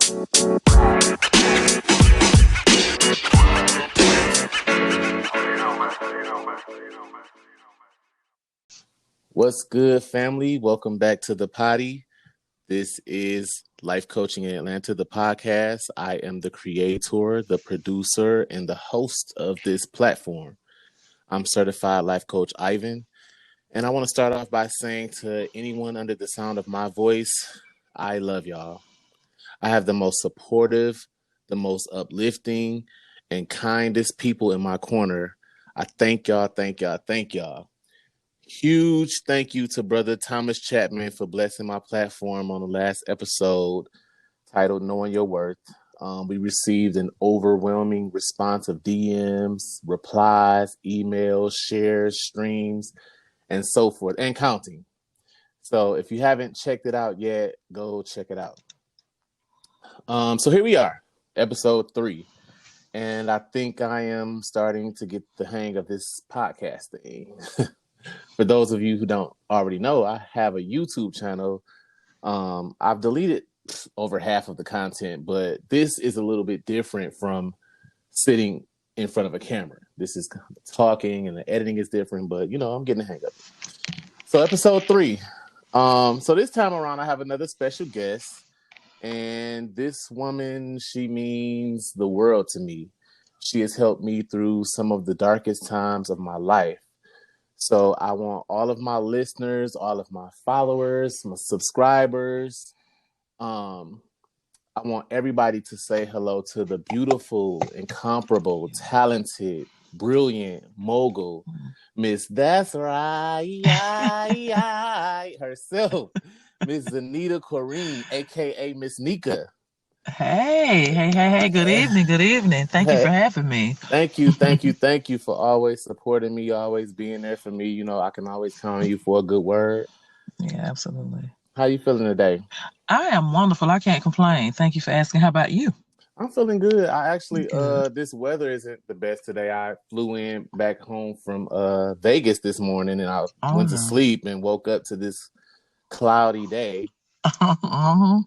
What's good, family? Welcome back to the potty. This is Life Coaching in Atlanta, the podcast. I am the creator, the producer, and the host of this platform. I'm certified life coach Ivan, and I want to start off by saying to anyone under the sound of my voice, I love y'all. I have the most supportive, the most uplifting, and kindest people in my corner. I thank y'all. Huge thank you to Brother Thomas Chapman for blessing my platform on the last episode titled Knowing Your Worth. We received an overwhelming response of DMs, replies, emails, shares, streams, and so forth, and counting. So if you haven't checked it out yet, go check it out. So here we are, episode 3. And I think I am starting to get the hang of this podcast thing. For those of you who don't already know, I have a YouTube channel. I've deleted over half of the content, but this is a little bit different from sitting in front of a camera. This is talking and the editing is different, but I'm getting the hang of it. So episode 3. So this time around, I have another special guest, and this woman, she means the world to me. She has helped me through some of the darkest times of my life. So I want all of my listeners, all of my followers, my subscribers. I want everybody to say hello to the beautiful, incomparable, talented, brilliant mogul, Miss That's Right herself, Miss Zeneta Corine, aka Miss Neka. Hey, good evening. Thank you for having me. Thank you for always supporting me, always being there for me. I can always count on you for a good word. Yeah, absolutely. How you feeling today? I am wonderful. I can't complain. Thank you for asking. How about you? I'm feeling good. I actually, this weather isn't the best today. I flew in back home from Vegas this morning, and I went to sleep and woke up to this cloudy day. But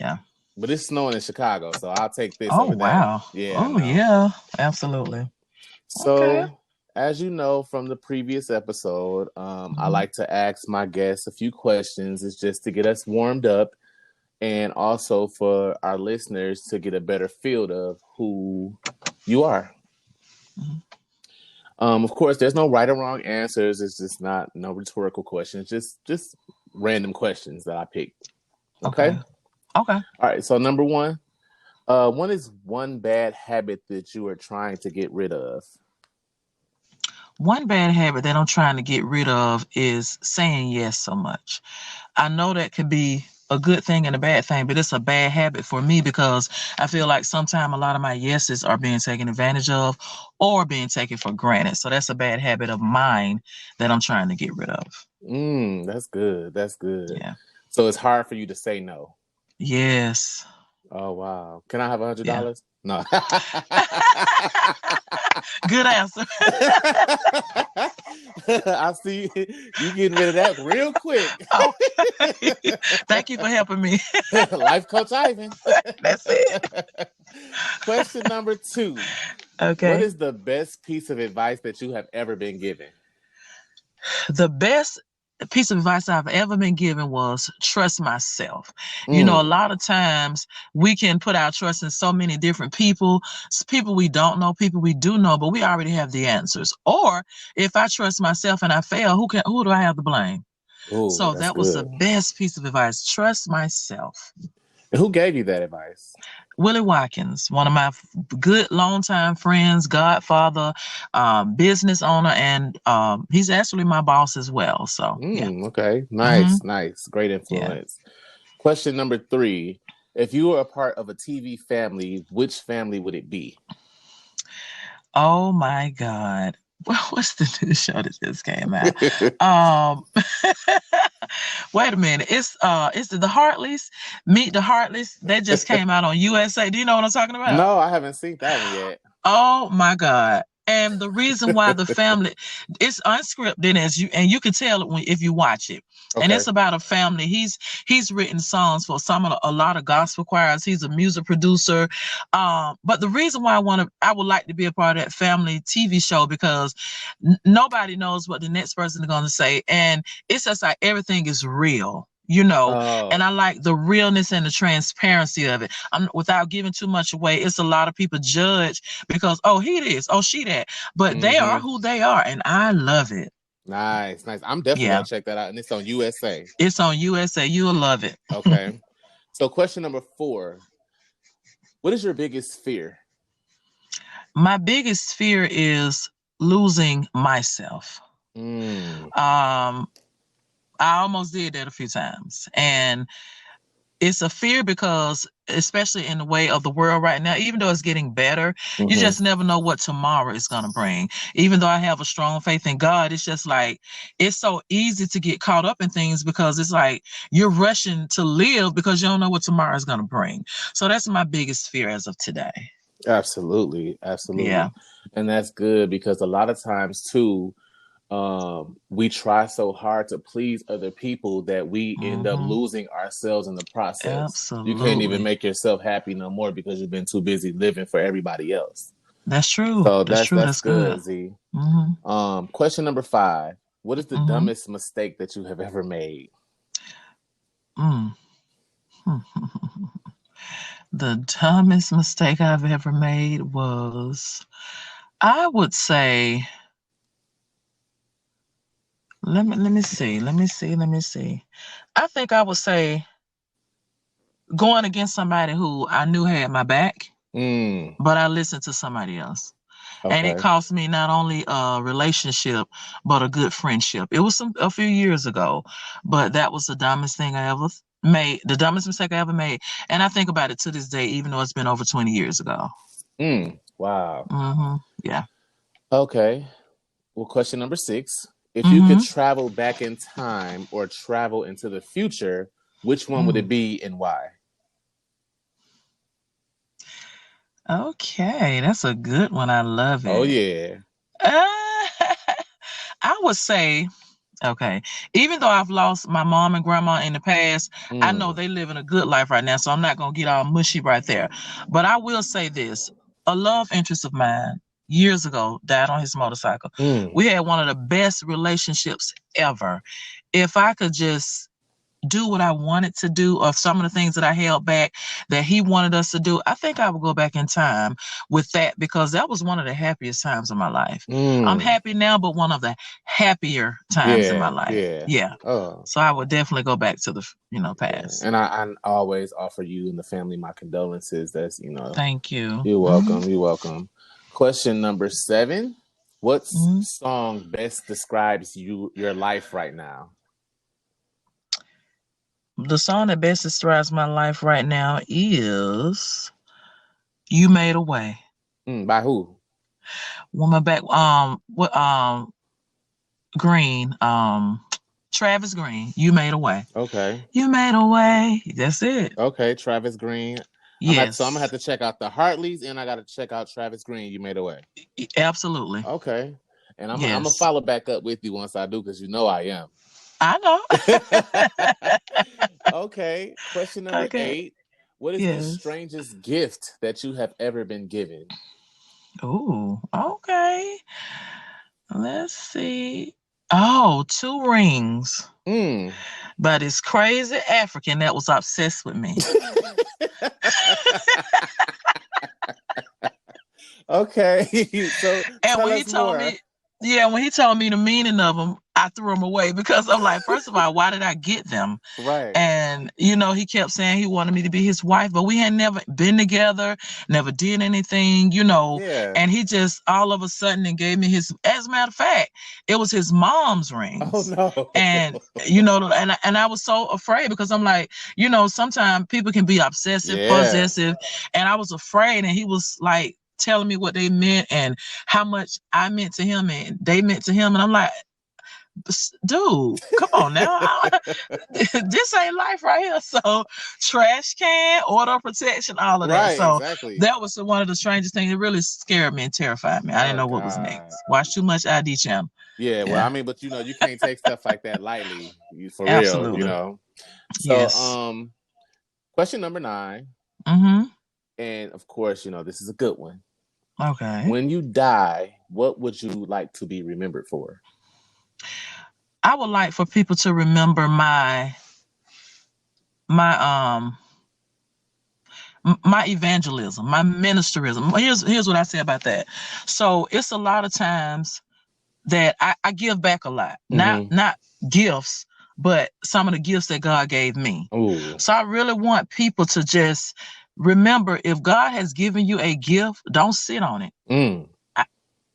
yeah. But it's snowing in Chicago, so I'll take this. Oh, wow. That. Yeah. Oh, yeah. Absolutely. So, as you know from the previous episode, I like to ask my guests a few questions. It's just to get us warmed up, and also for our listeners to get a better feel of who you are. Of course, there's no right or wrong answers. It's just no rhetorical questions. Just random questions that I picked. Okay. All right. So number 1, what is one bad habit that you are trying to get rid of? One bad habit that I'm trying to get rid of is saying yes so much. I know that could be a good thing and a bad thing, but it's a bad habit for me because I feel like sometimes a lot of my yeses are being taken advantage of or being taken for granted. So that's a bad habit of mine that I'm trying to get rid of. That's good. Yeah. So it's hard for you to say no. Yes. Oh, wow. Can I have $100? Yeah. No. Good answer. I see you getting rid of that real quick. Thank you for helping me. Life Coach Ivan. That's it. Question number 2. Okay. What is the best piece of advice that you have ever been given? The best piece of advice I've ever been given was trust myself. A lot of times we can put our trust in so many different people we don't know, people we do know, but we already have the answers. Or if I trust myself and I fail, who do I have to blame? So that was the best piece of advice. Trust myself. And who gave you that advice? Willie Watkins, one of my good longtime friends, godfather, business owner, and he's actually my boss as well. So, yeah. Okay. Nice. Great influence. Yeah. Question number 3. If you were a part of a TV family, which family would it be? Oh, my God. What's the new show that just came out? Wait a minute. It's the Hartleys. Meet the Hartleys. That just came out on USA. Do you know what I'm talking about? No, I haven't seen that one yet. Oh my God. And the reason why the family, it's unscripted, and you can tell it if you watch it. And Okay. it's about a family. He's written songs for a lot of gospel choirs. He's a music producer. But the reason why I would like to be a part of that family TV show, because nobody knows what the next person is going to say, and it's just like everything is real. And I like the realness and the transparency of it. Without giving too much away, it's a lot of people judge because, oh, he this, oh, she that. But they are who they are, and I love it. Nice. I'm definitely going to check that out. And it's on USA. It's on USA. You'll love it. Okay. So question number 4. What is your biggest fear? My biggest fear is losing myself. I almost did that a few times. And it's a fear because, especially in the way of the world right now, even though it's getting better, you just never know what tomorrow is going to bring. Even though I have a strong faith in God, it's just like, it's so easy to get caught up in things because it's like you're rushing to live because you don't know what tomorrow is going to bring. So that's my biggest fear as of today. Absolutely. Yeah. And that's good because a lot of times too, we try so hard to please other people that we end up losing ourselves in the process. Absolutely. You can't even make yourself happy no more because you've been too busy living for everybody else. That's true. So that's true. That's good. Z. Question number 5. What is the dumbest mistake that you have ever made? The dumbest mistake I've ever made was, I would say, let me see. I think I would say going against somebody who I knew had my back, but I listened to somebody else. Okay. And it cost me not only a relationship, but a good friendship. It was a few years ago, but that was the dumbest thing I ever made, the dumbest mistake I ever made. And I think about it to this day, even though it's been over 20 years ago. Wow. Yeah. Okay. Well, question number 6. If you could travel back in time or travel into the future, which one would it be and why? Okay, that's a good one. I love it. Oh, yeah. I would say, okay, even though I've lost my mom and grandma in the past, I know they living a good life right now, so I'm not going to get all mushy right there. But I will say this. A love interest of mine years ago died on his motorcycle. We had one of the best relationships ever. If I could just do what I wanted to do, or some of the things that I held back that he wanted us to do, I think I would go back in time with that, because that was one of the happiest times of my life. I'm happy now, but one of the happier times in my life. Yeah. So I would definitely go back to the past. And I always offer you and the family my condolences. That's Thank you. You're welcome. You're welcome. Question number 7. What song best describes your life right now? The song that best describes my life right now is "You Made a Way." By who? Woman back. Green. Travis Green. "You Made a Way." Okay. You made a way. That's it. Okay, Travis Green. Yes. So I'm gonna have to check out the Hartleys, and I got to check out Travis Green. "You Made a Way." Absolutely. Okay. And I'm gonna follow back up with you once I do, because I am. I know. Okay. Question number 8. What is the strangest gift that you have ever been given? Oh, okay. Let's see. Oh, 2 rings. But this crazy African that was obsessed with me. Okay. So and when he told me, when he told me the meaning of them, I threw them away, because I'm like, first of all, why did I get them? Right. And, he kept saying he wanted me to be his wife, but we had never been together, never did anything, and he just all of a sudden and gave me as a matter of fact, it was his mom's rings. Oh, no. And, and I was so afraid, because I'm like, sometimes people can be obsessive, possessive, and I was afraid, and he was like telling me what they meant and how much I meant to him and they meant to him. And I'm like, Dude, come on now. This ain't life right here. So trash can, order protection, all of that. Right, So exactly. that was one of the strangest things. It really scared me and terrified me. I didn't Oh know what was God. next. Watch too much ID channel. Yeah, well, Yeah, I mean, but you can't take stuff like that lightly, for real, absolutely. So, Yes. question number 9, Mm-hmm. and of course, this is a good one. Okay. When you die, what would you like to be remembered for? I would like for people to remember my my evangelism, my ministerism. Here's what I say about that. So it's a lot of times that I give back a lot, not gifts, but some of the gifts that God gave me. Ooh. So I really want people to just remember, if God has given you a gift, don't sit on it.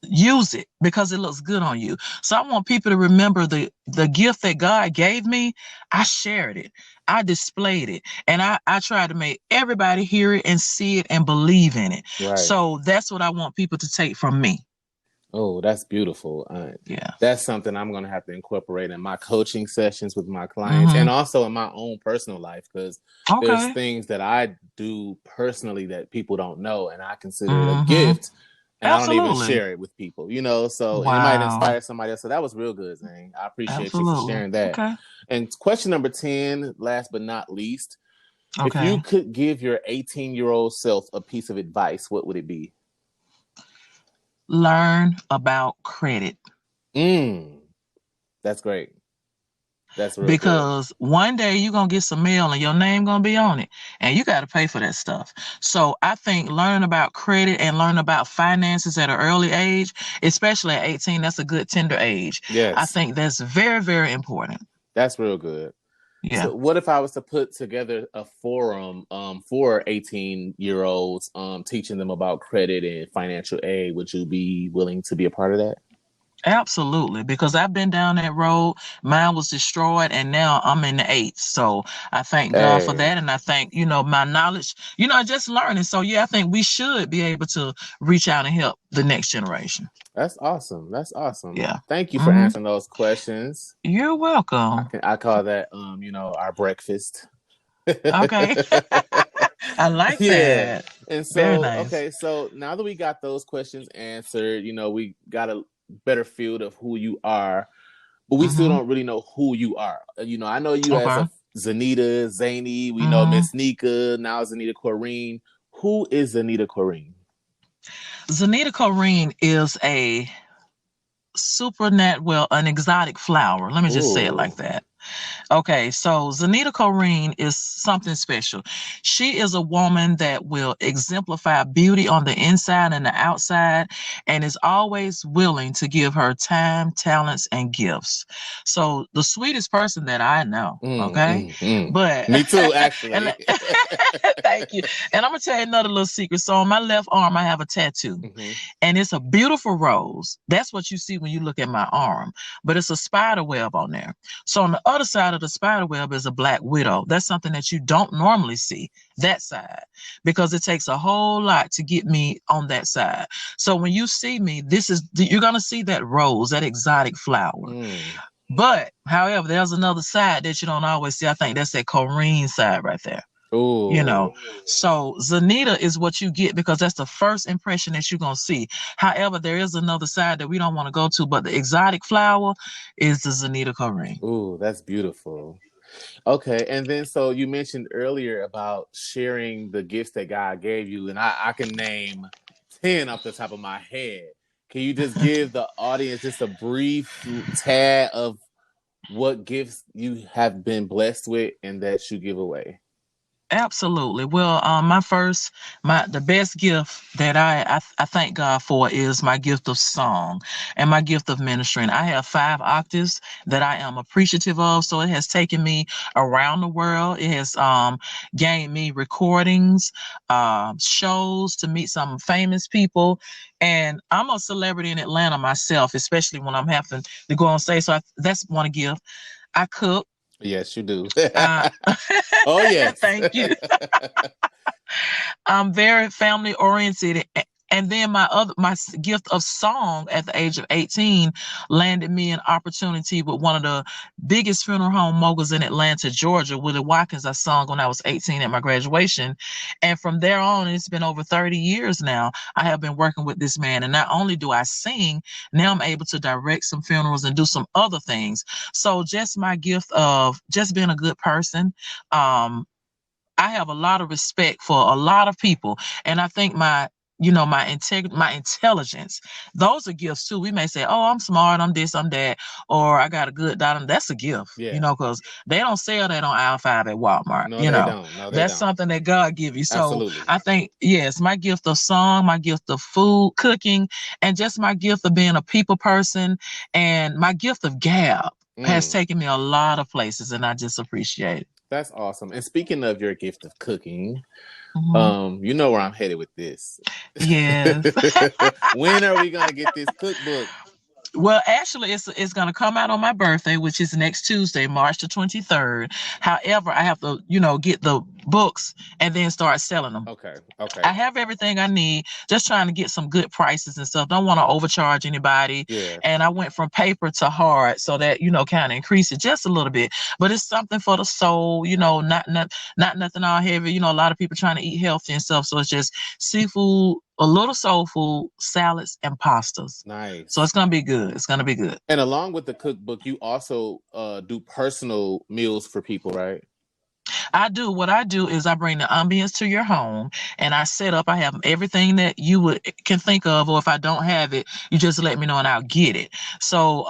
Use it because it looks good on you. So I want people to remember the gift that God gave me. I shared it, I displayed it, and I tried to make everybody hear it and see it and believe in it. Right. So that's what I want people to take from me. Oh, that's beautiful. Yeah, that's something I'm going to have to incorporate in my coaching sessions with my clients, and also in my own personal life, because there's things that I do personally that people don't know, and I consider it a gift. And absolutely. I don't even share it with people, so Wow. it might inspire somebody else. So that was real good, Zane. I appreciate you for sharing that. Okay. And question number 10, last but not least, if Okay. you could give your 18-year-old self a piece of advice, what would it be? Learn about credit. That's great. That's real because good. One day you're going to get some mail and your name going to be on it, and you got to pay for that stuff. So I think learning about credit and learning about finances at an early age, especially at 18, that's a good tender age. Yes. I think that's very, very important. That's real good. Yeah. So what if I was to put together a forum for 18-year-olds, teaching them about credit and financial aid? Would you be willing to be a part of that? Absolutely, because I've been down that road. Mine was destroyed, and now I'm in the 8th. So I thank God for that, and I thank my knowledge, just learning. So yeah, I think we should be able to reach out and help the next generation. That's awesome. That's awesome. Yeah. Thank you for answering those questions. You're welcome. I call that our breakfast. Okay. I like that. And so, very nice. Okay, so now that we got those questions answered, we got a better feel of who you are, but we still don't really know who you are. I know you as a Zeneta, Zany. We know Miss Neka, now Zeneta Corine. Who is Zeneta Corine? Zeneta Corine is an exotic flower. Let me just say it like that. Okay, so Zeneta Corine is something special. She is a woman that will exemplify beauty on the inside and the outside, and is always willing to give her time, talents, and gifts. So the sweetest person that I know. But me too, actually. Thank you. And I'm gonna tell you another little secret. So on my left arm, I have a tattoo, and it's a beautiful rose. That's what you see when you look at my arm, but it's a spider web on there. So on the other side of the spider web is a black widow. That's something that you don't normally see, that side, because it takes a whole lot to get me on that side. So when you see me, you're going to see that rose, that exotic flower. But however, there's another side that you don't always see. I think that's that Corine side right there. Ooh. So Zeneta is what you get, because that's the first impression that you're going to see. However, there is another side that we don't want to go to, but the exotic flower is the Zeneta Corine. Ooh, that's beautiful. Okay, and then so you mentioned earlier about sharing the gifts that God gave you, and I can name 10 off the top of my head. Can you just give the audience just a brief tad of what gifts you have been blessed with and that you give away? Absolutely. Well, the best gift that I thank God for is my gift of song and my gift of ministering. I have 5 octaves that I am appreciative of. So it has taken me around the world. It has gained me recordings, shows, to meet some famous people. And I'm a celebrity in Atlanta myself, especially when I'm having to go on stage. So that's one gift. I cook. Yes, you do. Oh, yes. Thank you. I'm very family oriented And then my gift of song at the age of 18 landed me an opportunity with one of the biggest funeral home moguls in Atlanta, Georgia, Willie Watkins. I sung when I was 18 at my graduation. And from there on, it's been over 30 years now, I have been working with this man. And not only do I sing, now I'm able to direct some funerals and do some other things. So just my gift of just being a good person. I have a lot of respect for a lot of people. And I think my integrity, my intelligence, those are gifts too. We may say, oh, I'm smart, I'm this, I'm that, or I got a good dot. That's a gift, because they don't sell that on aisle 5 at Walmart. No, they don't. No, they that's don't. something that God give you. So Absolutely. I think, yes, my gift of song, my gift of food, cooking, and just my gift of being a people person, and my gift of gab has taken me a lot of places, and I just appreciate it. That's awesome. And speaking of your gift of cooking, you know where I'm headed with this. Yes. When are we gonna get this cookbook? Well, actually, it's going to come out on my birthday, which is next Tuesday, March the 23rd. However, I have to, get the books and then start selling them. Okay. I have everything I need, just trying to get some good prices and stuff. Don't want to overcharge anybody. Yeah. And I went from paper to hard so that, kind of increase it just a little bit. But it's something for the soul, not nothing all heavy. A lot of people trying to eat healthy and stuff. So it's just seafood, a little soul food, salads, and pastas. Nice. So it's going to be good. It's going to be good. And along with the cookbook, you also do personal meals for people, right? I do. What I do is I bring the ambience to your home, and I have everything that you can think of, or if I don't have it, you just let me know and I'll get it. So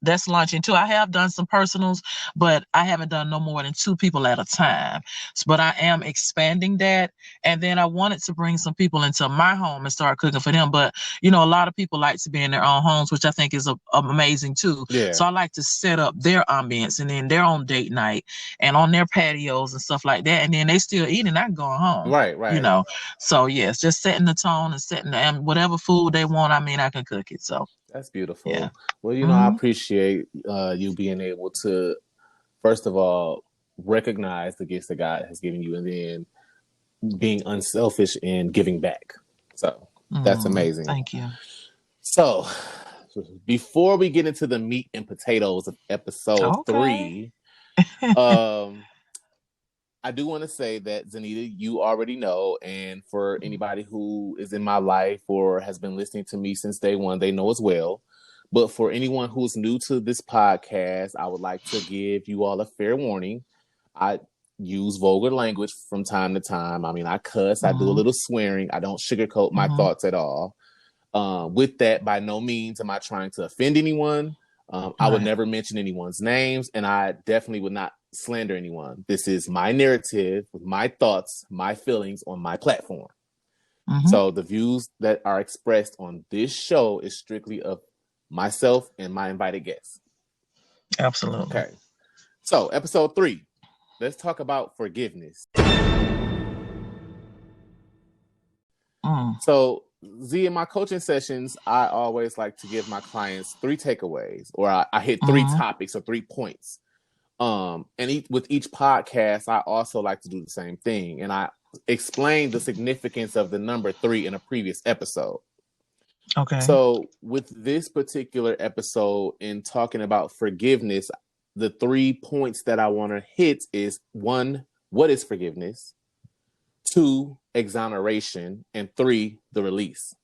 that's launching too. I have done some personals, but I haven't done no more than 2 people at a time. But I am expanding that, and then I wanted to bring some people into my home and start cooking for them. But a lot of people like to be in their own homes, which I think is amazing too. Yeah. So I like to set up their ambience and then their own date night and on their patios and stuff like that, and then they still eating, not going home. Right. So yes, just setting the tone and setting whatever food they want. I can cook it. So that's beautiful. Yeah. Well, I appreciate you being able to, first of all, recognize the gifts that God has given you, and then being unselfish and giving back. So that's amazing. Thank you. So before we get into the meat and potatoes of episode 3, I do want to say that, Zeneta, you already know, and for anybody who is in my life or has been listening to me since day one, they know as well. But for anyone who's new to this podcast, I would like to give you all a fair warning. I use vulgar language from time to time. I cuss, I do a little swearing. I don't sugarcoat my thoughts at all. With that, by no means am I trying to offend anyone. I would never mention anyone's names, and I definitely would not slander anyone. This is my narrative with my thoughts, my feelings on my platform. So the views that are expressed on this show is strictly of myself and my invited guests. Absolutely. Okay. So episode 3, let's talk about forgiveness. So Z, in my coaching sessions, I always like to give my clients 3 takeaways, or I hit 3 topics or 3 points. And with each podcast, I also like to do the same thing. And I explained the significance of the number 3 in a previous episode. Okay. So with this particular episode, in talking about forgiveness, the 3 points that I want to hit is 1, what is forgiveness? 2, exoneration, and 3, the release.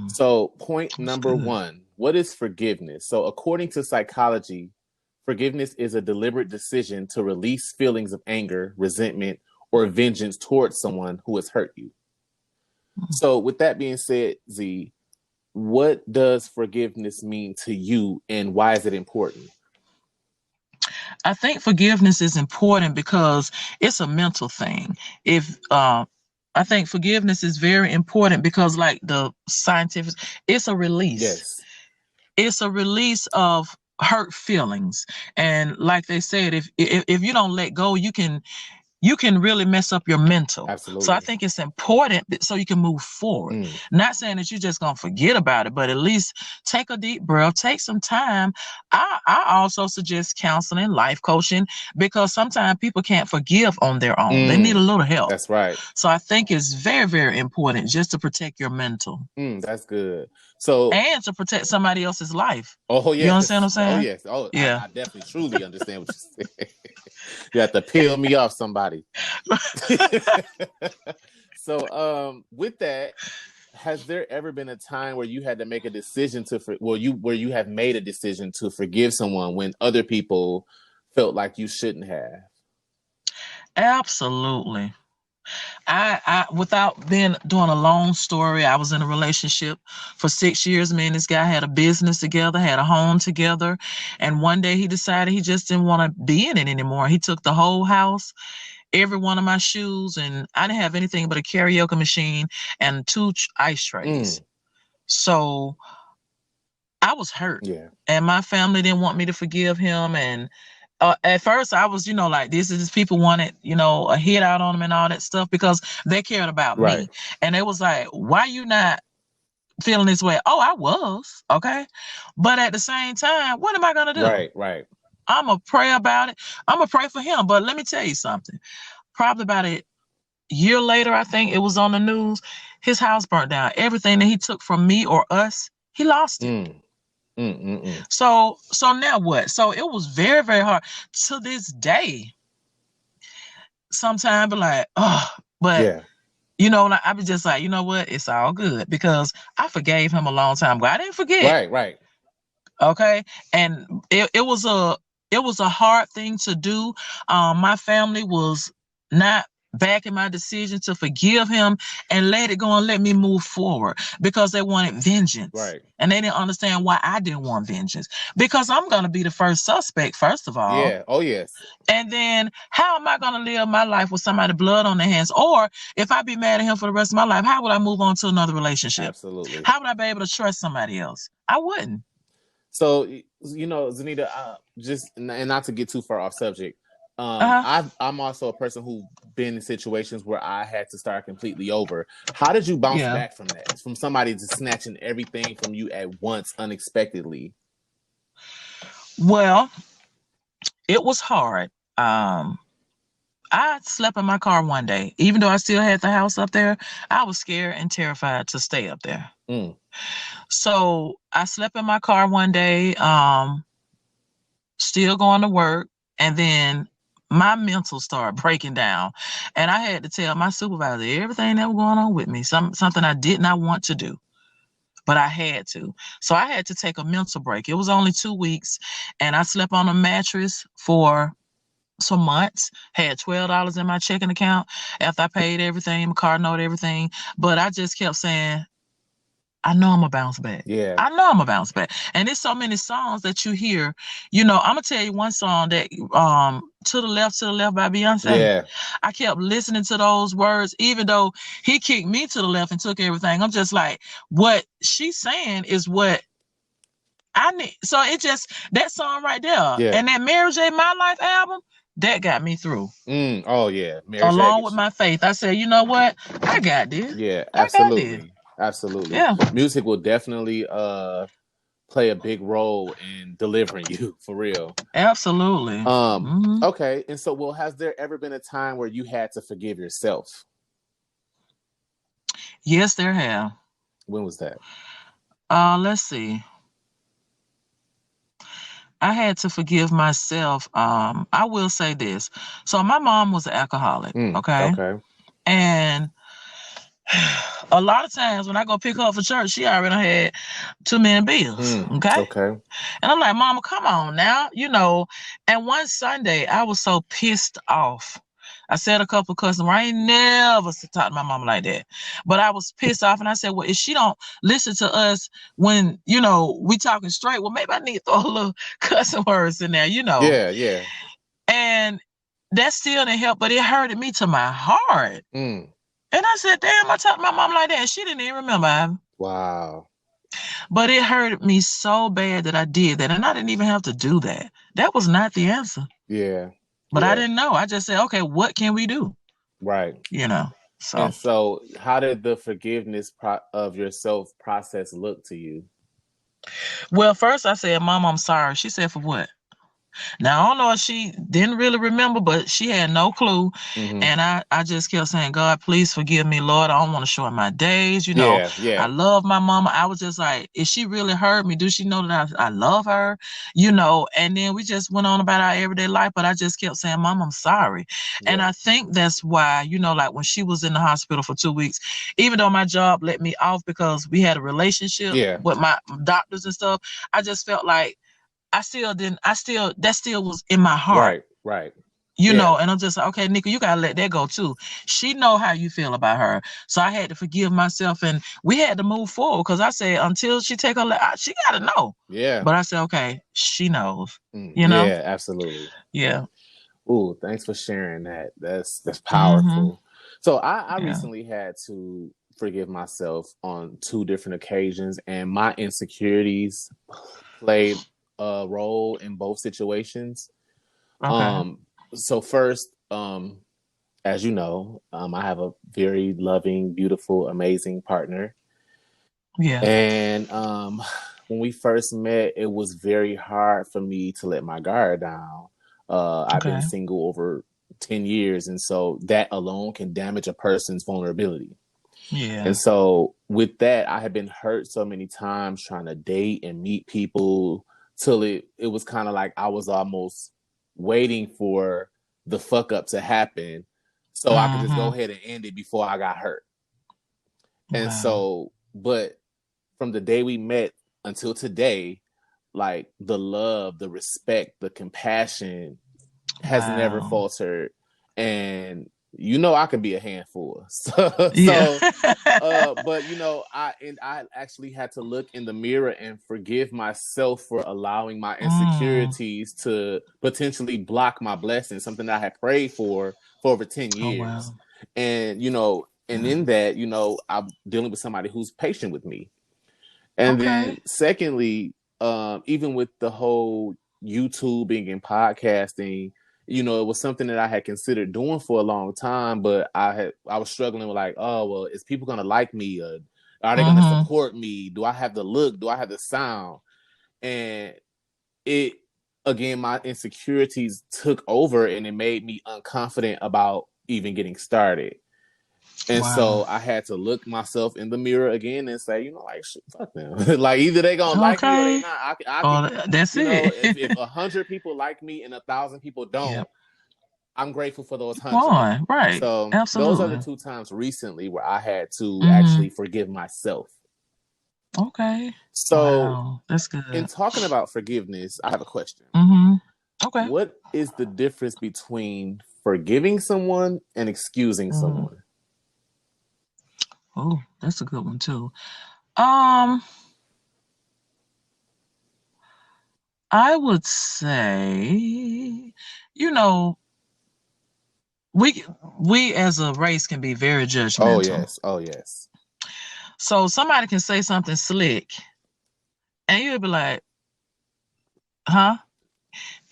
So point number 1, what is forgiveness? So according to psychology, forgiveness is a deliberate decision to release feelings of anger, resentment, or vengeance towards someone who has hurt you. So with that being said, Z, what does forgiveness mean to you, and why is it important? I think forgiveness is important because it's a mental thing. I think forgiveness is very important because, like the scientific, it's a release. Yes. It's a release of hurt feelings. And like they said, if you don't let go, you can you can really mess up your mental. Absolutely. So I think it's important so you can move forward. Not saying that you're just going to forget about it, but at least take a deep breath, take some time. I also suggest counseling, life coaching, because sometimes people can't forgive on their own. They need a little help. That's right. So I think it's very, very important just to protect your mental. That's good. So, and to protect somebody else's life. Oh, yes. You understand what I'm saying? Oh, yes. Oh, yeah. I definitely, truly understand what you're saying. You have to peel me off, somebody. So, with that, has there ever been a time where you had to make a decision where you have made a decision to forgive someone when other people felt like you shouldn't have? Absolutely. I without doing a long story, I was in a relationship for 6 years. Me and this guy had a business together, had a home together. And one day he decided he just didn't want to be in it anymore. He took the whole house, every one of my shoes, and I didn't have anything but a karaoke machine and 2 ice trays. So I was hurt. Yeah. And my family didn't want me to forgive him. And at first I was, like, people wanted, a hit out on them and all that stuff because they cared about me. And it was like, why you not feeling this way? Oh, I was. Okay. But at the same time, what am I going to do? Right. I'm going to pray about it. I'm going to pray for him. But let me tell you something. Probably about a year later, I think it was on the news, his house burnt down. Everything that he took from me or us, he lost it. So now what? So it was very, very hard to this day. Sometimes, but I was just like, you know what? It's all good because I forgave him a long time ago. I didn't forget. Right. Okay, and it was a hard thing to do. My family was not backing my decision to forgive him and let it go and let me move forward because they wanted vengeance. Right. And they didn't understand why I didn't want vengeance because I'm going to be the first suspect, first of all. Yeah. Oh, yes. And then how am I going to live my life with somebody blood on their hands? Or if I be mad at him for the rest of my life, how would I move on to another relationship? Absolutely. How would I be able to trust somebody else? I wouldn't. So, Zeneta, just and not to get too far off subject, I'm also a person who's been in situations where I had to start completely over. How did you bounce back from that? From somebody just snatching everything from you at once unexpectedly? Well, it was hard. I slept in my car one day. Even though I still had the house up there, I was scared and terrified to stay up there. So I slept in my car one day, still going to work, and then my mental started breaking down. And I had to tell my supervisor everything that was going on with me, something I did not want to do, but I had to. So I had to take a mental break. It was only 2 weeks, and I slept on a mattress for some months, had $12 in my checking account after I paid everything, my car note, everything. But I just kept saying, I know I'm going to bounce back. Yeah. I know I'm going to bounce back. And there's so many songs that you hear. I'm going to tell you one song that, To the Left by Beyonce. Yeah. I kept listening to those words, even though he kicked me to the left and took everything. I'm just like, what she's saying is what I need. So it just, that song right there. Yeah. And that Mary J. My Life album, that got me through. Oh, yeah. Along with my faith. I said, you know what? I got this. Yeah, absolutely. Absolutely. Yeah. Music will definitely play a big role in delivering you, for real. Absolutely. Okay. And so, has there ever been a time where you had to forgive yourself? Yes, there have. When was that? Let's see. I had to forgive myself. I will say this. So my mom was an alcoholic. Okay. And a lot of times when I go pick her up for church, she already had too many bills. Okay. And I'm like, Mama, come on now, And one Sunday I was so pissed off. I said a couple of cussing words. I ain't never talked to my mama like that. But I was pissed off, and I said, well, if she don't listen to us when, we talking straight, well, maybe I need to throw a little cussing words in there, Yeah. And that still didn't help, but it hurted me to my heart. And I said, damn, I talked to my mom like that, and she didn't even remember. Wow. But it hurt me so bad that I did that, and I didn't even have to do that. That was not the answer. Yeah. But I didn't know. I just said, okay, what can we do? Right. So. And so how did the forgiveness of yourself process look to you? Well, first I said, Mom, I'm sorry. She said, for what? Now, I don't know if she didn't really remember, but she had no clue. Mm-hmm. And I just kept saying, God, please forgive me, Lord. I don't want to short my days. Yeah. I love my mama. I was just like, is she really hurt me? Does she know that I love her? And then we just went on about our everyday life. But I just kept saying, Mom, I'm sorry. Yeah. And I think that's why, like when she was in the hospital for 2 weeks, even though my job let me off because we had a relationship with my doctors and stuff, I just felt like that still was in my heart. Right. And I'm just like, okay, Neka, you gotta let that go too. She know how you feel about her. So I had to forgive myself and we had to move forward because I said until she take her she gotta know. Yeah. But I said, okay, she knows. Yeah, absolutely. Yeah. Ooh, thanks for sharing that. That's powerful. Mm-hmm. So I recently had to forgive myself on 2 different occasions, and my insecurities played a role in both situations. Okay. So first, as you know, I have a very loving, beautiful, amazing partner. Yeah. And when we first met, it was very hard for me to let my guard down. I've been single over 10 years, and so that alone can damage a person's vulnerability. Yeah. And so with that, I had been hurt so many times trying to date and meet people till it was kind of like I was almost waiting for the fuck up to happen so I could just go ahead and end it before I got hurt. Wow. And so, but from the day we met until today, like the love, the respect, the compassion has never faltered. And I can be a handful. But I actually had to look in the mirror and forgive myself for allowing my insecurities to potentially block my blessings, something that I had prayed for over 10 years. Oh, wow. And, and in that, I'm dealing with somebody who's patient with me. And then secondly, even with the whole YouTubing and podcasting, it was something that I had considered doing for a long time, but I was struggling with like, oh, well, is people going to like me? Or are they going to support me? Do I have the look? Do I have the sound? And my insecurities took over and it made me unconfident about even getting started. And so I had to look myself in the mirror again and say, like, fuck them. Like, either they gonna like me or they not. That's it. If 100 people like me and 1,000 people don't, I'm grateful for those 100. Right. So absolutely. Those are the 2 times recently where I had to actually forgive myself. Okay. So that's good. In talking about forgiveness, I have a question. Okay. What is the difference between forgiving someone and excusing someone? Oh, that's a good one too. I would say, we as a race can be very judgmental. Oh yes. So somebody can say something slick, and you'll be like, huh?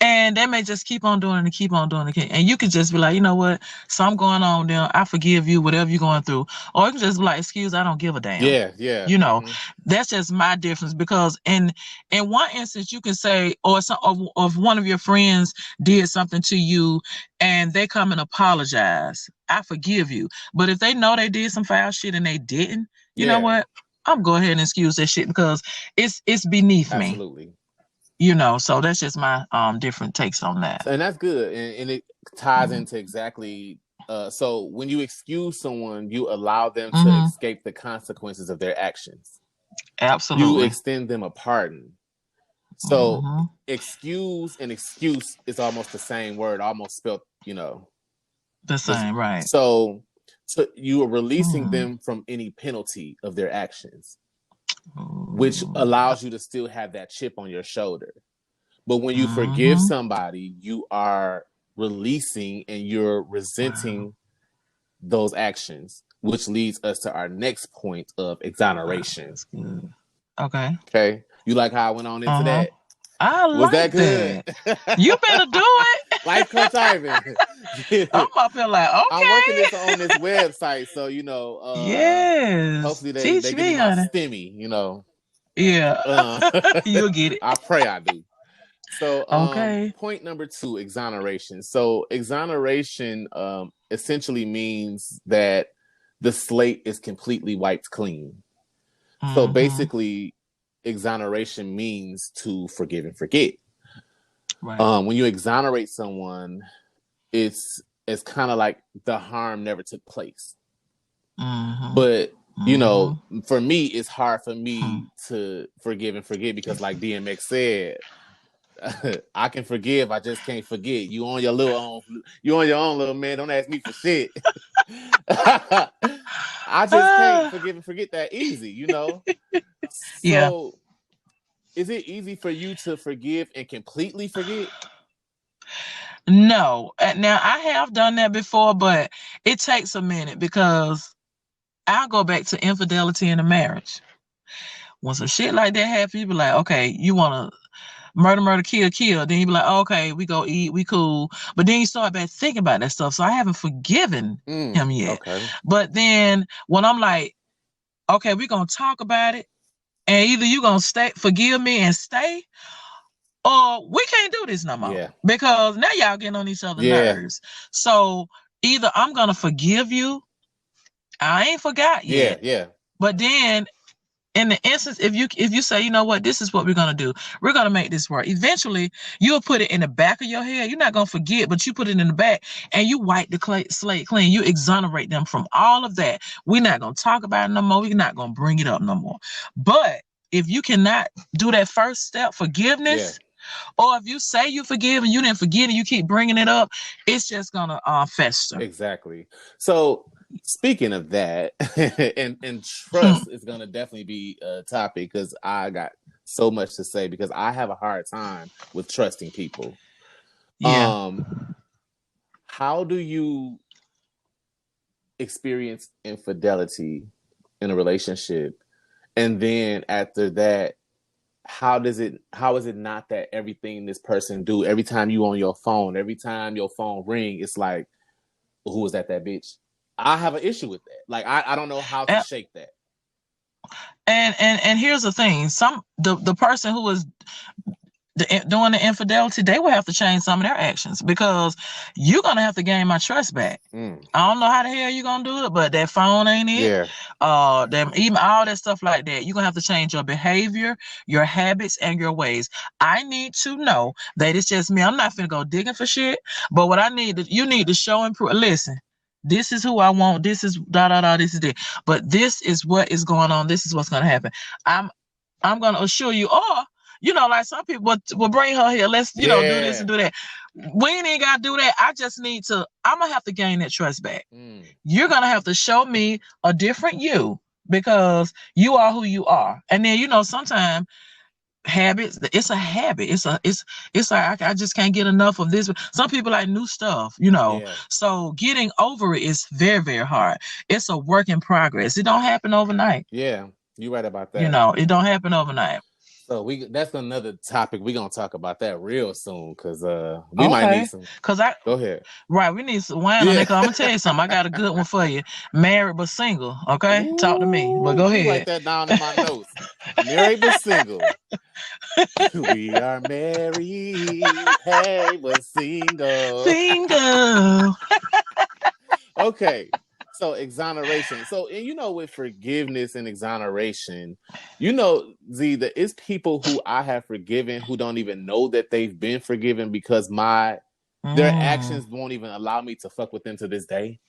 And they may just keep on doing it and keep on doing it. And you could just be like, you know what? Something going on there. I forgive you, whatever you're going through. Or you can just be like, excuse, I don't give a damn. Yeah. That's just my difference. Because in one instance, you can say, or if one of your friends did something to you and they come and apologize, I forgive you. But if they know they did some foul shit and they didn't, you know what? I'm going ahead and excuse that shit because it's beneath me. Absolutely. So that's just my different takes on that. And that's good. And it ties into exactly. So when you excuse someone, you allow them to escape the consequences of their actions. Absolutely. You extend them a pardon. So excuse and excuse is almost the same word, almost spelled, the same, right. So you are releasing them from any penalty of their actions, which allows you to still have that chip on your shoulder. But when you forgive somebody, you are releasing and you're resenting those actions, which leads us to our next point of exoneration. Okay. Okay. You like how I went on into that? I Was that like good? that. You better do it. Life coach Ivan. I'm up here like, I'm working okay. this on this website, so Yes. hopefully they Teach give me me, my honey. STEMI. Yeah. Uh, You'll get it. I pray I do. So, Okay. point number 2, exoneration. So, exoneration essentially means that the slate is completely wiped clean. So, basically, exoneration means to forgive and forget. Right. When you exonerate someone, it's kind of like the harm never took place. But for me, it's hard for me to forgive and forget because, like DMX said, I can forgive, I just can't forget. You on your own, little man. Don't ask me for shit. I just can't forgive and forget that easy. Yeah. So, is it easy for you to forgive and completely forget? No. Now I have done that before, but it takes a minute because I'll go back to infidelity in a marriage. When some shit like that happens, you be like, okay, you want to murder, kill. Then you be like, okay, we go eat, we cool. But then you start back thinking about that stuff. So I haven't forgiven him yet. Okay. But then when I'm like, okay, we're going to talk about it. And either you going to forgive me and stay, or we can't do this no more. Yeah. Because now y'all getting on each other's nerves. So either I'm going to forgive you. I ain't forgot yet. Yeah. But then in the instance, if you say, you know what, this is what we're going to do. We're going to make this work. Eventually, you'll put it in the back of your head. You're not going to forget, but you put it in the back and you wipe the slate clean. You exonerate them from all of that. We're not going to talk about it no more. We're not going to bring it up no more. But if you cannot do that first step, forgiveness, or if you say you forgive and you didn't forget and you keep bringing it up, it's just going to fester. Exactly. So, speaking of that, and trust is going to definitely be a topic because I got so much to say because I have a hard time with trusting people. Yeah. How do you experience infidelity in a relationship? And then after that, how is it not that everything this person do, every time you on your phone, every time your phone ring, it's like, well, who was that bitch? I have an issue with that. Like, I don't know how to shake that. And here's the thing: the person who is doing the infidelity, they will have to change some of their actions because you're gonna have to gain my trust back. I don't know how the hell you're gonna do it, but that phone ain't it. Them even all that stuff like that. You're gonna have to change your behavior, your habits, and your ways. I need to know that it's just me. I'm not finna go digging for shit. But what you need to show and prove. Listen, this is who I want. This is this is it. But this is what is going on. This is what's gonna happen. I'm gonna assure you, or like some people will bring her here. Let's do this and do that. We ain't gotta do that. I'm gonna have to gain that trust back. You're gonna have to show me a different you because you are who you are. And then sometimes habits, it's a habit. It's like I just can't get enough of this. Some people like new stuff, so getting over it is very, very hard. It's a work in progress. It don't happen overnight. Yeah, you're right about that. It don't happen overnight. So that's another topic. We're gonna talk about that real soon because we might need some. Go ahead. Right, we need some wine on that. I'm gonna tell you something. I got a good one for you. Married but single. Okay, talk to me. But go ahead. Write that down in my notes. Married but single. We are married, hey, but single. Single. Okay. So exoneration. So, and with forgiveness and exoneration, Z, that it's people who I have forgiven who don't even know that they've been forgiven because their actions won't even allow me to fuck with them to this day.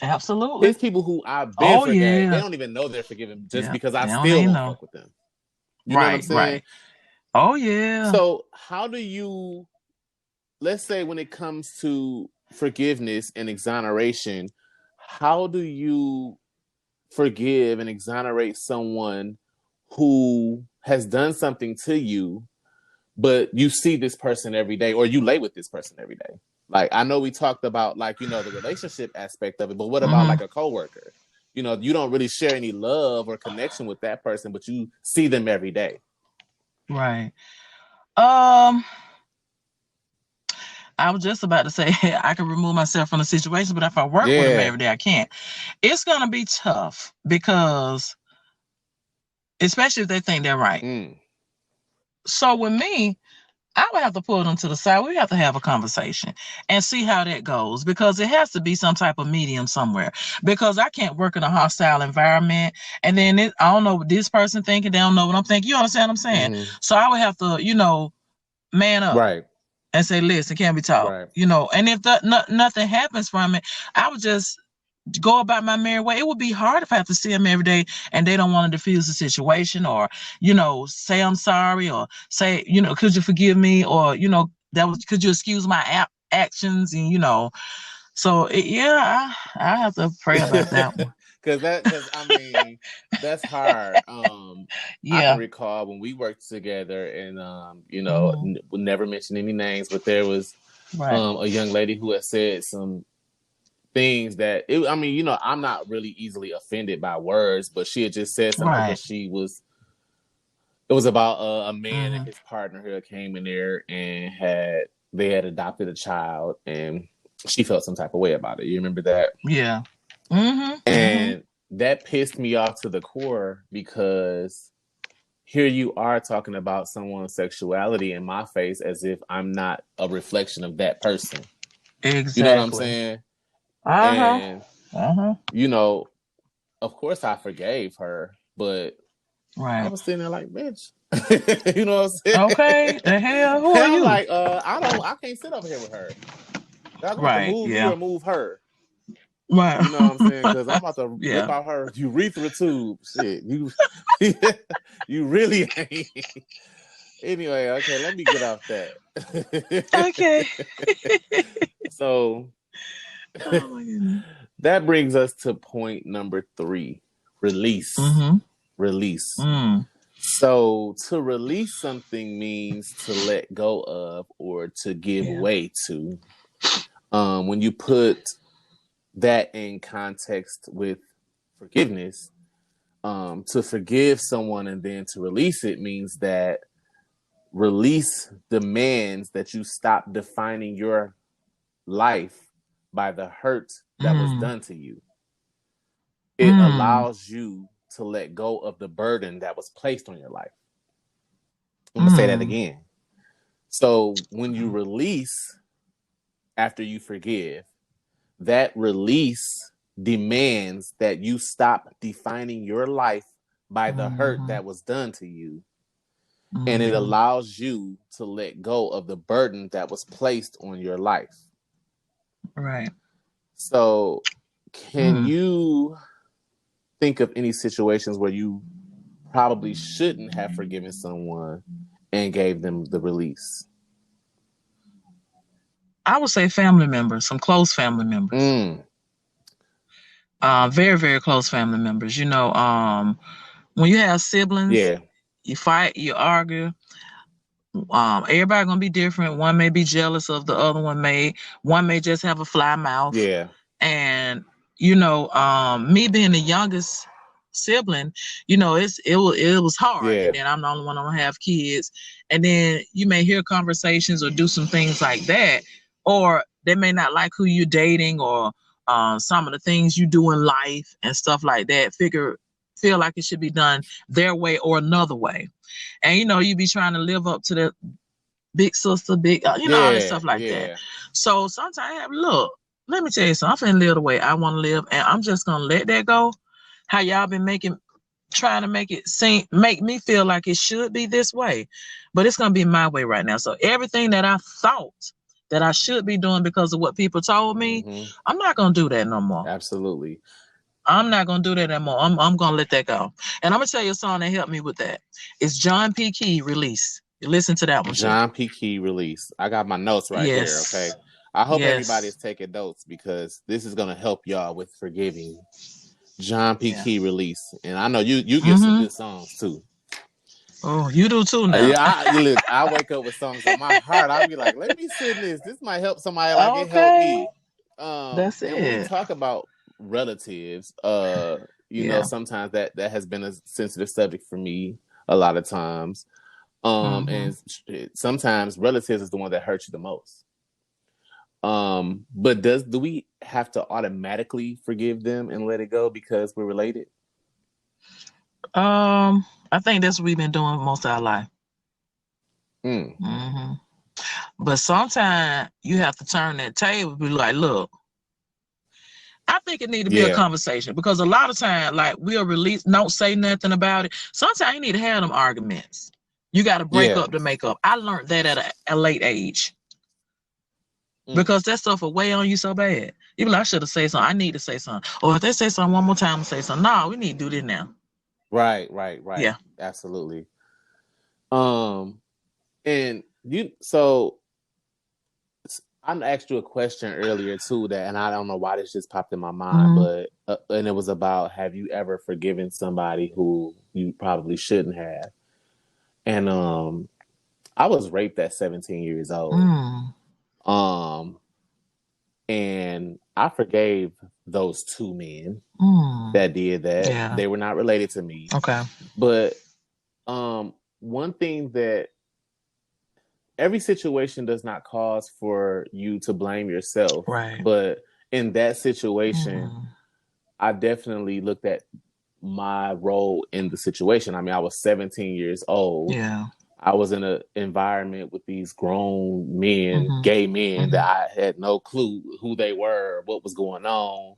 Absolutely. There's people who I've been forgiven. Yeah. They don't even know they're forgiven just because I still won't fuck with them. You know what I'm saying? Right. Oh yeah. So how do you, let's say when it comes to forgiveness and exoneration, how do you forgive and exonerate someone who has done something to you, but you see this person every day or you lay with this person every day? Like, I know we talked about the relationship aspect of it, but what about like a coworker? You don't really share any love or connection with that person, but you see them every day. Right. I was just about to say I can remove myself from the situation, but if I work with them Yeah. every day, I can't. It's gonna be tough because, especially if they think they're right. So with me, I would have to pull them to the side. We have to have a conversation and see how that goes, because it has to be some type of medium somewhere. Because I can't work in a hostile environment, and then I don't know what this person thinking. They don't know what I'm thinking. You understand what I'm saying? So I would have to, man up. Right. And say, listen, can we talk? Right. And if nothing happens from it, I would just go about my merry way. It would be hard if I have to see them every day and they don't want to diffuse the situation, or, say I'm sorry, or say, could you forgive me, or, could you excuse my actions, and, so yeah, I have to pray about that one. Because I mean, that's hard. I can Yeah. recall when we worked together, and Mhm. we'll never mention any names, but there was Right. a young lady who had said some things that I'm not really easily offended by words, but she had just said something Right. because it was about a man and Mhm. his partner who came in there and they had adopted a child, and she felt some type of way about it. You remember that? Yeah. Mhm. Mhm. And that pissed me off to the core, because here you are talking about someone's sexuality in my face as if I'm not a reflection of that person. Exactly. You know what I'm saying? And of course I forgave her, but I Right. was sitting there like, bitch. You know what I'm saying? Okay. The hell? Who And are I'm you? like, I can't sit over here with her. I'm about to Right. move you Yeah. or move her. Right. You know what I'm saying? Because I'm about to rip Yeah. out her urethra tube. Shit, you really ain't. Anyway, okay, let me get off that. Okay. So Oh my goodness. that brings us to point number 3: release. Mm-hmm. Release. Mm. So to release something means to let go of or to give Yeah. way to. When you put that in context with forgiveness, to forgive someone and then to release it means that release demands that you stop defining your life by the hurt that was done to you. It allows you to let go of the burden that was placed on your life. I'm going to say that again. So when you release after you forgive, that release demands that you stop defining your life by the hurt that was done to you. And it allows you to let go of the burden that was placed on your life. Right. So can you think of any situations where you probably shouldn't have forgiven someone and gave them the release? I would say family members, some close family members. Very, very close family members. When you have siblings, you fight, you argue. Everybody gonna be different. One may be jealous of the other one. One may just have a fly mouth. Yeah. And me being the youngest sibling, it was hard. Yeah. And then I'm the only one that don't have kids. And then you may hear conversations or do some things like that, or they may not like who you're dating, or some of the things you do in life and stuff like that. Feel like it should be done their way or another way. And you be trying to live up to the big sister, all that stuff like that. So sometimes, look, let me tell you something. I'm finna live the way I want to live, and I'm just gonna let that go. How y'all been trying to make me feel like it should be this way, but it's gonna be my way right now. So everything that I thought that I should be doing because of what people told me, I'm not gonna do that no more. Absolutely. I'm not gonna do that anymore. I'm gonna let that go. And I'm gonna tell you a song that helped me with that. It's John P. Key, Release. You listen to that one, John P. Key, Release. I got my notes right here. Okay. I hope everybody's taking notes, because this is gonna help y'all with forgiving. John P. Key, Release. And I know you get some good songs too. Oh, you do too now. Look, I wake up with songs on my heart. I'll be like, let me sing this. This might help somebody like it helped me. That's it. And when we talk about relatives, sometimes that has been a sensitive subject for me a lot of times. And sometimes relatives is the one that hurts you the most. But do we have to automatically forgive them and let it go because we're related? I think that's what we've been doing most of our life. Mm. But sometimes you have to turn that table and be like, look, I think it need to be a conversation, because a lot of times, like, we'll release, don't say nothing about it. Sometimes you need to have them arguments. You got to break up to make up. I learned that at a late age. Because that stuff will weigh on you so bad. Even though I should have said something, I need to say something. Or if they say something one more time, say something. No, we need to do this now. Right. Yeah. Absolutely. And so I asked you a question earlier too, and I don't know why this just popped in my mind, but and it was about, have you ever forgiven somebody who you probably shouldn't have? And I was raped at 17 years old. And I forgave those two men that did that. Yeah. They were not related to me. Okay. But one thing that every situation does not cause for you to blame yourself. Right. But in that situation, I definitely looked at my role in the situation. I mean, I was 17 years old. Yeah. I was in an environment with these grown men, gay men, that I had no clue who they were, what was going on,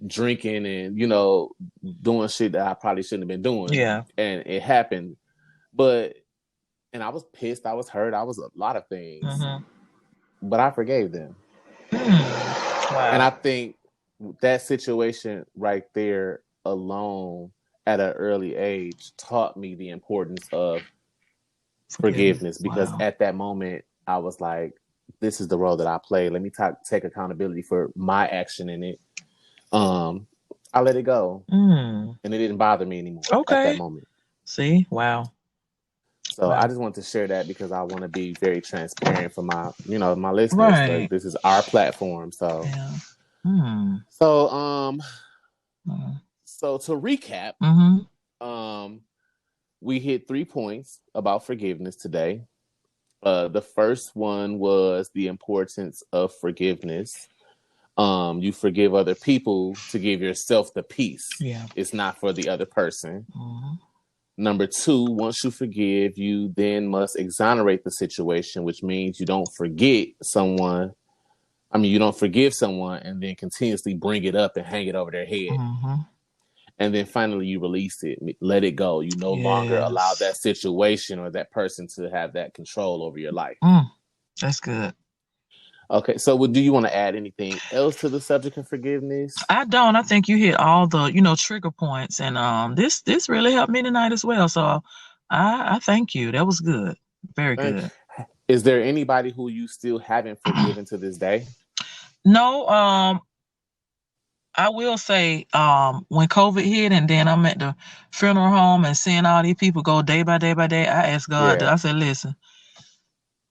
drinking and, doing shit that I probably shouldn't have been doing. Yeah. And it happened. And I was pissed. I was hurt. I was a lot of things. But I forgave them. Wow. And I think that situation right there alone at an early age taught me the importance of forgiveness. Because at that moment, I was like, this is the role that I play. Let me take accountability for my action in it. I let it go. And it didn't bother me anymore at that moment. See? Wow. So I just wanted to share that because I want to be very transparent for my listeners. Right. Like, this is our platform. So, so to recap, we hit 3 points about forgiveness today. The first one was the importance of forgiveness. You forgive other people to give yourself the peace. Yeah. It's not for the other person. Number 2, once you forgive, you then must exonerate the situation, which means you don't forget someone. I mean, you don't forgive someone and then continuously bring it up and hang it over their head. And then finally, you release it, let it go. You no longer allow that situation or that person to have that control over your life. That's good. Okay, so do you want to add anything else to the subject of forgiveness? I don't. I think you hit all the, trigger points, and this really helped me tonight as well. So I thank you. That was good. Very good. Is there anybody who you still haven't forgiven to this day? No. I will say, when COVID hit, and then I'm at the funeral home and seeing all these people go day by day by day, I asked God. I said, listen,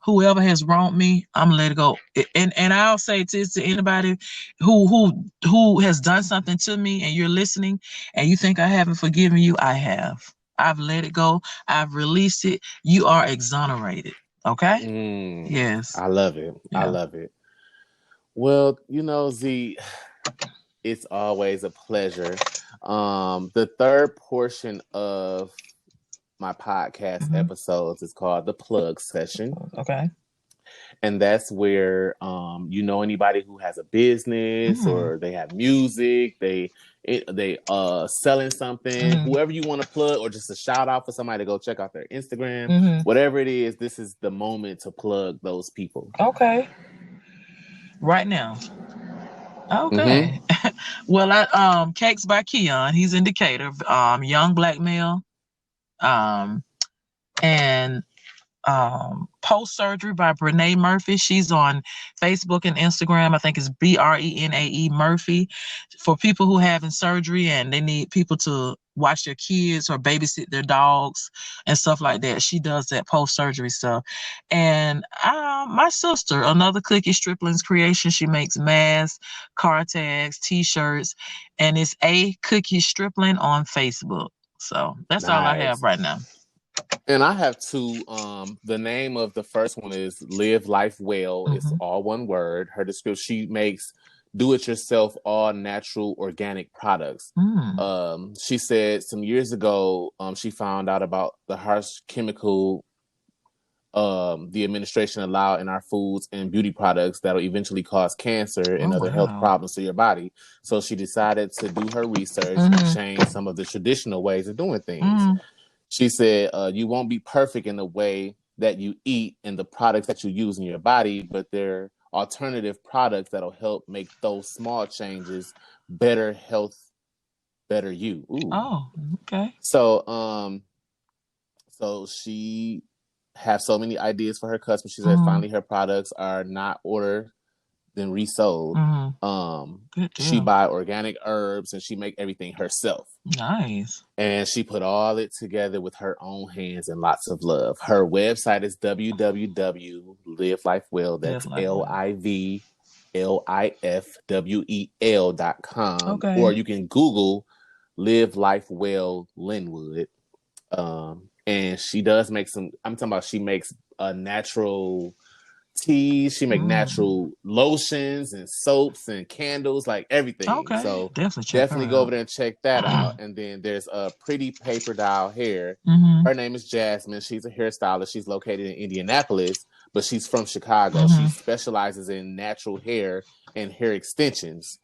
whoever has wronged me, I'm gonna let it go. And I'll say this to anybody who has done something to me, and you're listening, and you think I haven't forgiven you, I have. I've let it go. I've released it. You are exonerated. Okay? Yes. I love it. Yeah. I love it. Well, Z, it's always a pleasure. The third portion of my podcast episodes is called the plug session. Okay. And that's where anybody who has a business or they have music, they selling something, whoever you want to plug, or just a shout out for somebody to go check out their Instagram, whatever it is, this is the moment to plug those people. Okay. Right now. Okay. Well, Cakes by Keon, he's in Decatur, young black male. And Post Surgery by Brene Murphy. She's on Facebook and Instagram. I think it's BRENAE Murphy. For people who having surgery and they need people to watch their kids or babysit their dogs and stuff like that. She does that post-surgery stuff. And my sister, another Cookie Stripling's creation, she makes masks, car tags, t-shirts, and it's A Cookie Stripling on Facebook. So that's all I have right now. And I have two. The name of the first one is Live Life Well. It's all one word. Her description, she makes do-it-yourself, all natural, organic products. She said some years ago, she found out about the harsh chemical the administration allowed in our foods and beauty products that'll eventually cause cancer and other health problems to your body. So she decided to do her research and change some of the traditional ways of doing things. She said, you won't be perfect in the way that you eat and the products that you use in your body, but there are alternative products that'll help make those small changes better health, better you. Ooh. Oh, okay. So she have so many ideas for her customers. She said finally her products are not ordered then resold. She buy organic herbs and she make everything herself. Nice. And she put all it together with her own hands and lots of love. Her website is www.livelifewell. That's LIVLIFWEL.com. Okay. Or you can Google Live Life Well Linwood. And she does make I'm talking about she makes a natural teas. She make natural lotions and soaps and candles, like everything. Okay. So definitely go over there and check that out. And then there's a Pretty Paper Doll Hair. Her name is Jasmine. She's a hairstylist. She's located in Indianapolis, but she's from Chicago. She specializes in natural hair and hair extensions.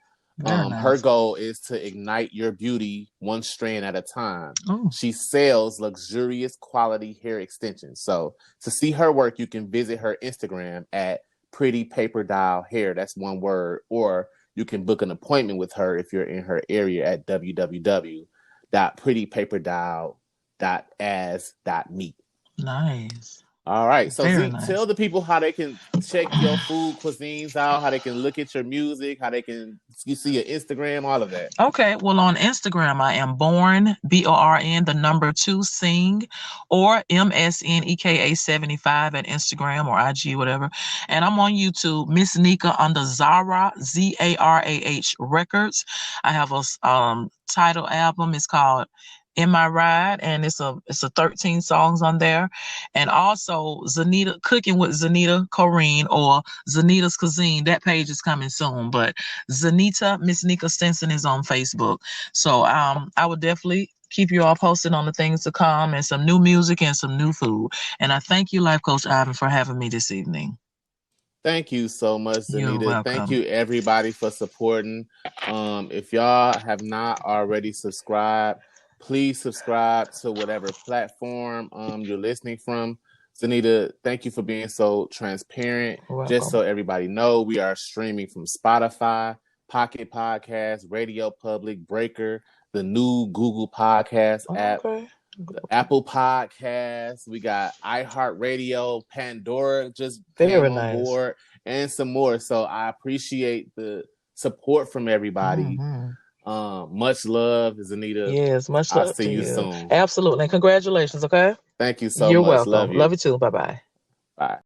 Her goal is to ignite your beauty one strand at a time. She sells luxurious quality hair extensions. So to see her work, you can visit her Instagram at Pretty Paper Doll Hair. That's one word. Or you can book an appointment with her if you're in her area at www.prettypaperdoll.as.me. Nice. All right. So Zeke, tell the people how they can check your food cuisines out, how they can look at your music, how they can see your Instagram, all of that. Okay. Well, on Instagram, I am Born, BORN, the number 2 Sing, or MSNEKA75 at Instagram or IG, whatever. And I'm on YouTube, Miss Neka under Zara, ZARAH Records. I have a title album. It's called In My Ride, and it's a 13 songs on there. And also Zeneta Cooking with Zeneta Corine, or Zeneta's Cuisine. That page is coming soon, but Zeneta Miss Neka Stinson is on Facebook. So I would definitely keep you all posted on the things to come and some new music and some new food. And I thank you, Life Coach Ivan, for having me this evening. Thank you so much, Zeneta. You're welcome. Thank you, everybody, for supporting. If y'all have not already subscribed, please subscribe to whatever platform you're listening from. Zeneta, thank you for being so transparent. Just so everybody know, we are streaming from Spotify, Pocket Podcasts, Radio Public, Breaker, the new Google Podcast app, Apple Podcasts. We got iHeartRadio, Pandora just came on board, and some more. So I appreciate the support from everybody. Much love, Zeneta. Yes, much love. I'll see you soon. Absolutely. And congratulations, okay? Thank you so You're much. welcome. Love you. Love you too. Bye-bye. Bye.